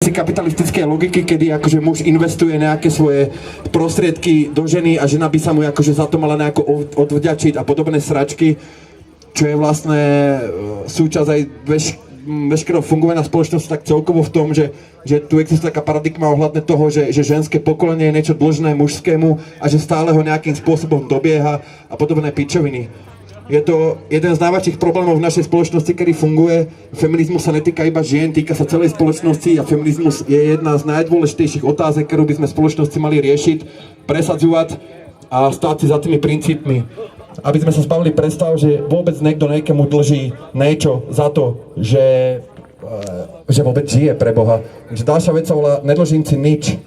rámci kapitalistickej logiky, kedy akože muž investuje nejaké svoje prostriedky do ženy a žena by sa mu akože za to mala nejako odvďačiť a podobné sračky, čo je vlastne súčasť aj veškerého fungovania spoločnosti tak celkovo v tom, že tu existuje taká paradigma ohľadne toho, že ženské pokolenie je niečo dlžné mužskému a že stále ho nejakým spôsobom dobieha a podobné pičoviny. Je to jeden z najväčších problémov v našej spoločnosti, ktorý funguje. Feminizmus sa netýka iba žien, týka sa celej spoločnosti a feminizmus je jedna z najdôležitejších otázek, ktorú by sme v spoločnosti mali riešiť, presadzovať a stáť si za tými princípmi. Aby sme sa zbavili predstav, že vôbec niekto niekomu dlží niečo za to, že vôbec žije pre Boha. Takže ďalšia vec sa volá nedlžím si nič.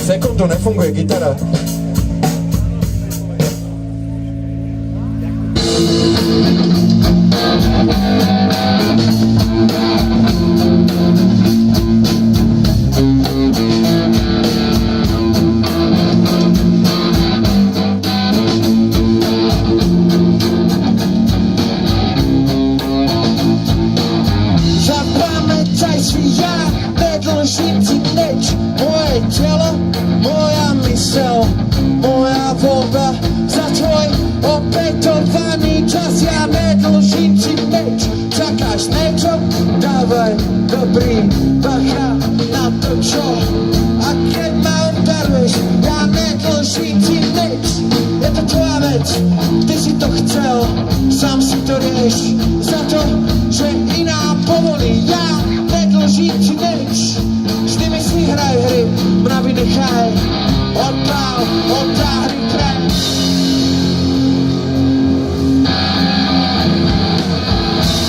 Sekundu, nefunguje gitara. Zapamätaj si, ja nedlžím ti nič. Moje telo, moja mysel, moja voľba. Za tvoj opätovaný čas ja nedlžím ti nič. Čakáš niečo? Dávaj dobrý bacha na to čo. A keď ma obdaruješ, ja nedlžím ti nič. Je to tvoja vec, ty si to chcel, sám si to rieš. Za to, že iná povolí, ja nedlžím ti nič. Vždy mi si hraj hry, mravy nechaj, odtáhni preč.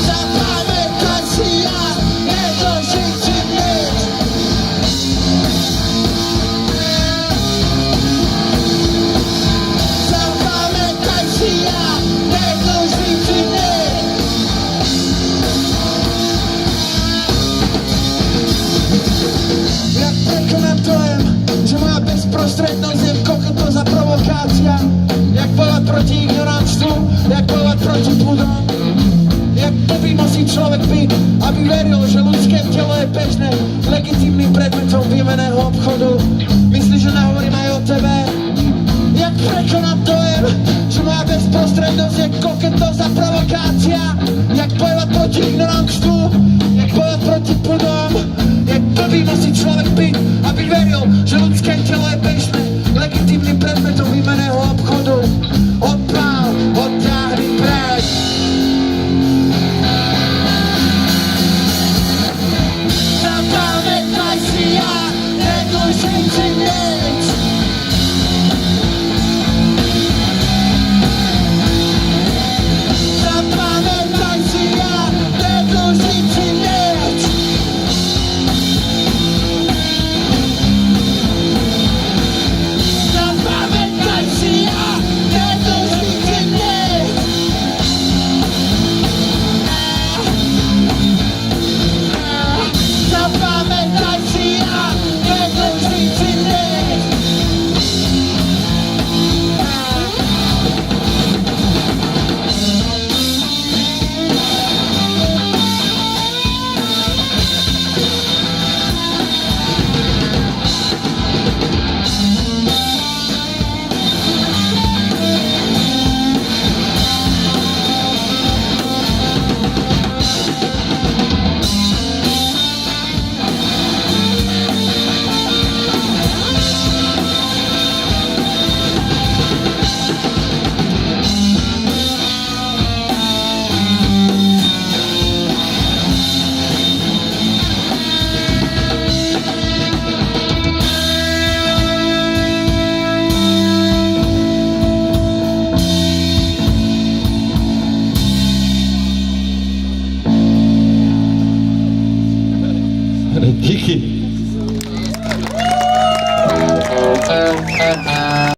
Zapamätaj si, ja nedlžím ti nič. Zapamätaj si, ja nedlžím ti nič. Jak prekonám dojem, že moja bezprostrednosť je kokotnosť a provokácia. Jak bojovať proti ignoranstvu, jak bojovať proti bludom. Jak blbý musí človek byť, aby veril, že ľudské telo je bežné, legitímnym predmetom výmeného obchodu. Myslíš, že nahovorím aj o tebe? Jak prekonám dojem, že moja bezprostrednosť je kokotnosť a provokácia. Jak bojovať proti ignoranstvu, jak bojovať proti bludom. Jak blbý musí človek byť, aby veril, že ľudské telo je bežné, legitímnym predmetom